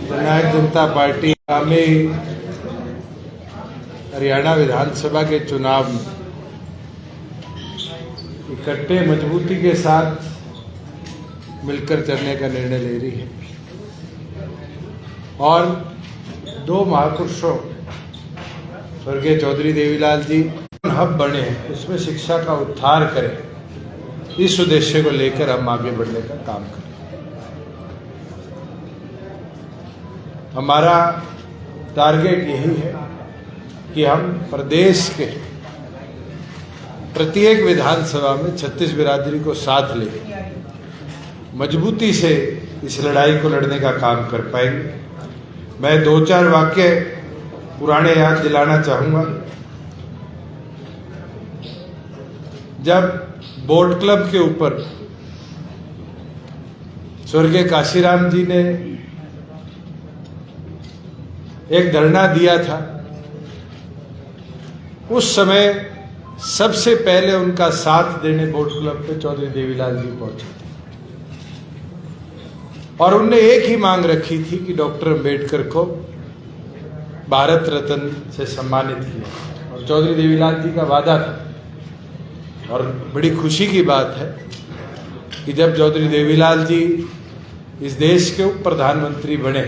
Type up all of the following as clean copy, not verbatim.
जननायक जनता party आगामी हरियाणा विधानसभा के चुनाव में इकट्ठे मजबूती के साथ मिलकर चलने का निर्णय ले रही है और दो महापुरुषों स्वर्गीय चौधरी देवीलाल जी हब बने हैं, उसमें शिक्षा का उद्धार करें, इस उद्देश्य को लेकर हम आगे बढ़ने का काम करें। हमारा टारगेट यही है कि हम प्रदेश के प्रत्येक विधानसभा में 36 बिरादरी को साथ ले मजबूती से इस लड़ाई को लड़ने का काम कर पाएंगे। मैं 2-4 वाक्य पुराने याद दिलाना चाहूँगा। जब बोट क्लब के ऊपर स्वर्गीय काशीराम जी ने एक धरना दिया था, उस समय सबसे पहले उनका साथ देने बोट क्लब पे चौधरी देवीलाल जी पहुंचे थे और उनने एक ही मांग रखी थी कि डॉक्टर अंबेडकर को भारत रत्न से सम्मानित किया और चौधरी देवीलाल जी का वादा था। और बड़ी खुशी की बात है कि जब चौधरी देवीलाल जी इस देश के उप प्रधानमंत्री बने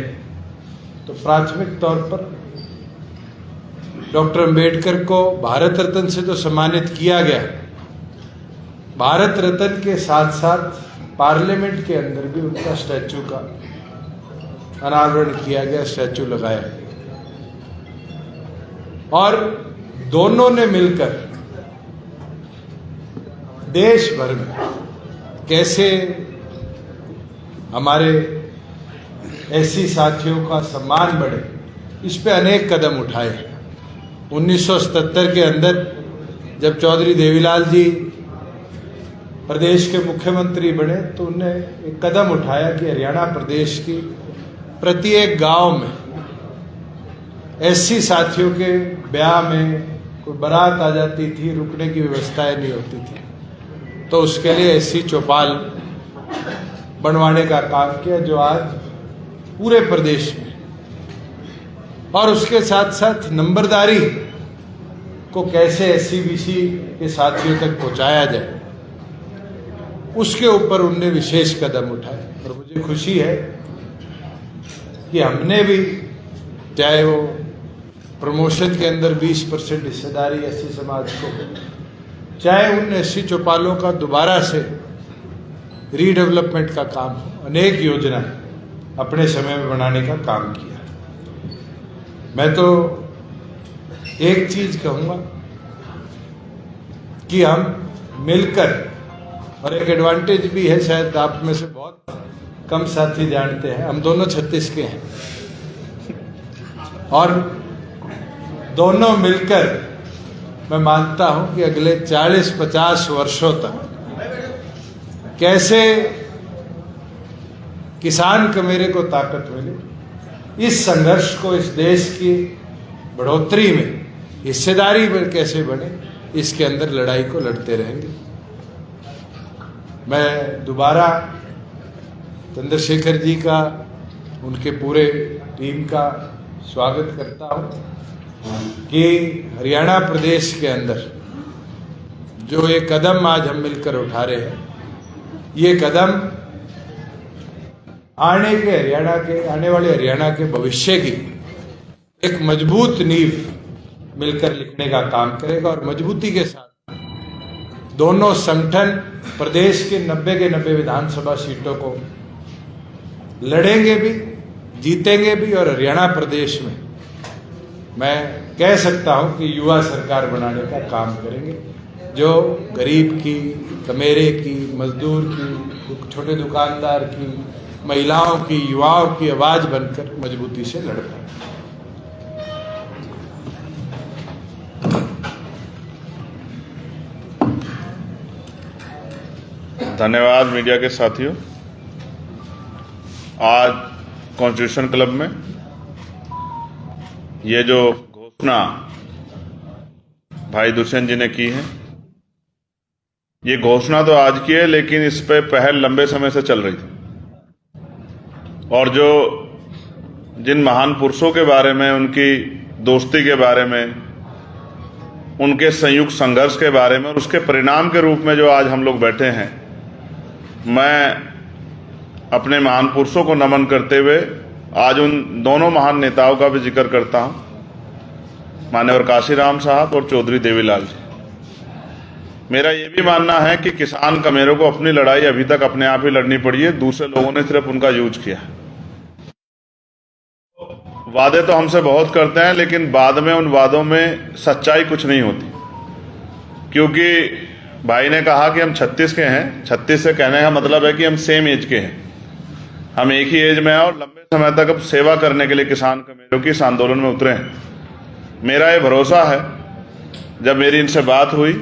तो प्राथमिक तौर पर डॉक्टर अंबेडकर को भारत रत्न से तो सम्मानित किया गया, भारत रत्न के साथ साथ पार्लियामेंट के अंदर भी उनका स्टैचू का अनावरण किया गया, स्टैचू लगाया और दोनों ने मिलकर देश भर में कैसे हमारे ऐसी साथियों का सम्मान बढ़े, इस पे अनेक कदम उठाए। 1977 के अंदर जब चौधरी देवीलाल जी प्रदेश के मुख्यमंत्री बने तो उन्होंने एक कदम उठाया कि हरियाणा प्रदेश की प्रत्येक गांव में ऐसी साथियों के ब्याह में कोई बारात आ जाती थी, रुकने की व्यवस्थाएं नहीं होती थी, तो उसके लिए ऐसी चौपाल बनवाने का काम किया जो आज पूरे प्रदेश में, और उसके साथ साथ नंबरदारी को कैसे SCBC के साथियों तक पहुंचाया जाए, उसके ऊपर उनने विशेष कदम उठाए। और मुझे खुशी है कि हमने भी, चाहे वो प्रमोशन के अंदर 20% हिस्सेदारी SC समाज को, चाहे उन SC चौपालों का दोबारा से रीडेवलपमेंट का काम हो, अनेक योजनाएं अपने समय में बनाने का काम किया। मैं तो एक चीज कहूंगा कि हम मिलकर, और एक एडवांटेज भी है, शायद आप में से बहुत कम साथी जानते हैं, हम दोनों 36 के हैं और दोनों मिलकर मैं मानता हूं कि अगले 40-50 वर्षों तक कैसे किसान कमेरे को ताकत मिले, इस संघर्ष को, इस देश की बढ़ोतरी में हिस्सेदारी में कैसे बने, इसके अंदर लड़ाई को लड़ते रहेंगे। मैं दोबारा चंद्रशेखर जी का, उनके पूरे टीम का स्वागत करता हूं कि हरियाणा प्रदेश के अंदर जो ये कदम आज हम मिलकर उठा रहे हैं, ये कदम आने वाले हरियाणा के भविष्य की एक मजबूत नींव मिलकर लिखने का काम करेगा। और मजबूती के साथ दोनों संगठन प्रदेश के 90 के 90 विधानसभा सीटों को लड़ेंगे भी, जीतेंगे भी, और हरियाणा प्रदेश में मैं कह सकता हूं कि युवा सरकार बनाने का काम करेंगे, जो गरीब की, कमेरे की, मजदूर की, छोटे दुकानदार की, महिलाओं की, युवाओं की आवाज बनकर मजबूती से लड़ पाए। धन्यवाद मीडिया के साथियों। आज कॉन्स्टिट्यूशन क्लब में ये जो घोषणा भाई दुष्यंत जी ने की है, ये घोषणा तो आज की है, लेकिन इस पे पहल लंबे समय से चल रही थी। और जो जिन महान पुरुषों के बारे में, उनकी दोस्ती के बारे में, उनके संयुक्त संघर्ष के बारे में और उसके परिणाम के रूप में जो आज हम लोग बैठे हैं, मैं अपने महान पुरुषों को नमन करते हुए आज उन दोनों महान नेताओं का भी जिक्र करता हूं, मान्यवर काशीराम साहब और चौधरी देवीलाल जी। मेरा ये भी मानना है कि किसान कमेरों को अपनी लड़ाई अभी तक अपने आप ही लड़नी पड़ी है, दूसरे लोगों ने सिर्फ उनका यूज किया। वादे तो हमसे बहुत करते हैं, लेकिन बाद में उन वादों में सच्चाई कुछ नहीं होती। क्योंकि भाई ने कहा कि हम 36 के हैं, 36 से कहने का मतलब है कि हम सेम एज के हैं, हम एक ही एज में हैं और लंबे समय तक अब सेवा करने के लिए किसान कमेरों की इस आंदोलन में उतरे हैं। मेरा ये भरोसा है, जब मेरी इनसे बात हुई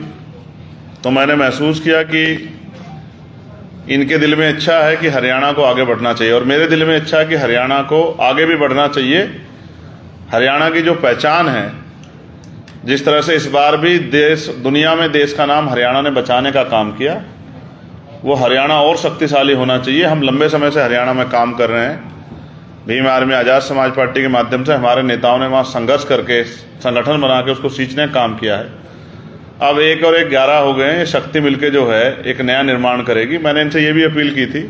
तो मैंने महसूस किया कि इनके दिल में इच्छा है कि हरियाणा को आगे बढ़ना चाहिए और मेरे दिल में इच्छा है कि हरियाणा को आगे भी बढ़ना चाहिए। हरियाणा की जो पहचान है, जिस तरह से इस बार भी दुनिया में देश का नाम हरियाणा ने बचाने का काम किया, वो हरियाणा और शक्तिशाली होना चाहिए। हम लंबे समय से हरियाणा में काम कर रहे हैं। भीम आर्मी आज़ाद समाज पार्टी के माध्यम से हमारे नेताओं ने वहाँ संघर्ष करके संगठन बना के उसको सींचने का काम किया है। अब 1 और 1 11 हो गए हैं। शक्ति मिलके जो है एक नया निर्माण करेगी। मैंने इनसे ये भी अपील की थी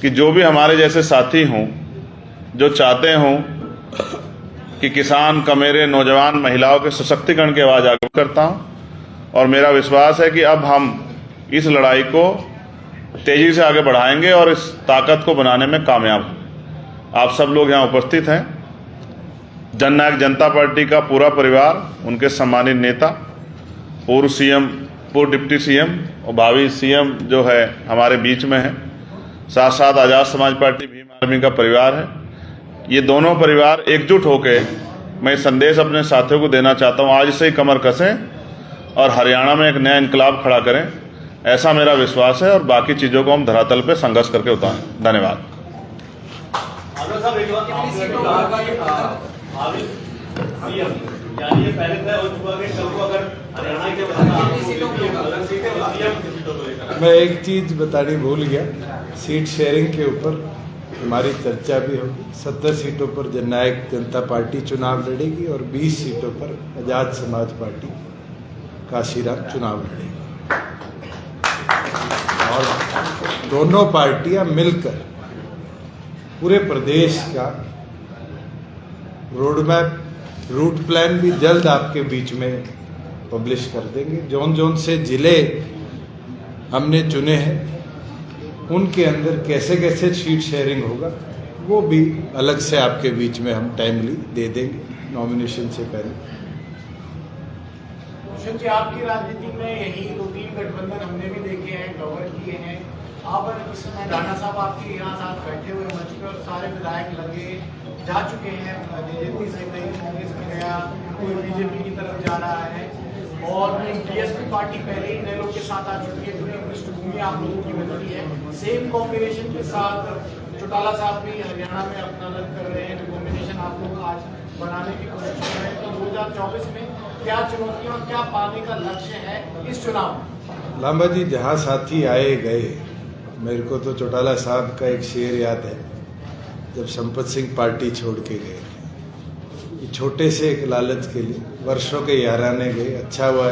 कि जो भी हमारे जैसे साथी हों, जो चाहते हों कि किसान, कमेरे, नौजवान, महिलाओं के सशक्तिकरण की आवाज़ आगे करता हूँ और मेरा विश्वास है कि अब हम इस लड़ाई को तेजी से आगे बढ़ाएंगे और इस ताकत को बनाने में कामयाब होंगे। आप सब लोग यहाँ उपस्थित हैं। जननायक जनता पार्टी का पूरा परिवार, उनके सम्मानित नेता, पूर्व सीएम, पूर्व डिप्टी सीएम और भावी सीएम जो है हमारे बीच में है। साथ साथ आज़ाद समाज पार्टी, भीम आर्मी का परिवार है। ये दोनों परिवार एकजुट होकर, मैं संदेश अपने साथियों को देना चाहता हूँ, आज से ही कमर कसें और हरियाणा में एक नया इनकलाब खड़ा करें। ऐसा मेरा विश्वास है और बाकी चीज़ों को हम धरातल पे संघर्ष करके उतारें। धन्यवाद। मैं एक चीज बतानी भूल गया, सीट शेयरिंग के ऊपर हमारी चर्चा भी होगी। 17 सीटों पर जननायक जनता पार्टी चुनाव लड़ेगी और 20 सीटों पर आज़ाद समाज पार्टी काशीराम चुनाव लड़ेगी और दोनों पार्टियां मिलकर पूरे प्रदेश का रोड मैप, रूट प्लान भी जल्द आपके बीच में पब्लिश कर देंगे। जौन जौन से ज़िले हमने चुने हैं उनके अंदर कैसे कैसे सीट शेयरिंग होगा वो भी अलग से आपके बीच में हम टाइमली दे देंगे नॉमिनेशन से पहले। भूषण जी, आपकी राजनीति में यही 2-3 गठबंधन हमने भी देखे हैं, कवर किए हैं। आप इस समय राणा साहब आपके यहाँ साथ बैठे हुए मंच पर सारे विधायक लगे जा चुके हैं। जेजेपी से कहीं कांग्रेस में गया, कोई बीजेपी की तरफ जा रहा है और बीएसपी पार्टी पहले ही नए लोग के साथ आ चुकी है, क्योंकि पृष्ठभूमि आप लोगों की बदली है। सेम कॉम्बिनेशन के साथ चौटाला साहब भी हरियाणा में अपना अलग कर रहे हैं, कॉम्बिनेशन आप लोग आज बनाने की कोशिश कर रहे हैं। तो 2024 में क्या चुनौतियां और क्या पाने का लक्ष्य है इस चुनाव में? लांबा जी, जहाँ साथी आए गए, मेरे को तो चौटाला साहब का एक शेर याद है, जब संपत सिंह पार्टी छोड़ के गए, छोटे से एक लालच के लिए वर्षों के याराने गए। अच्छा हुआ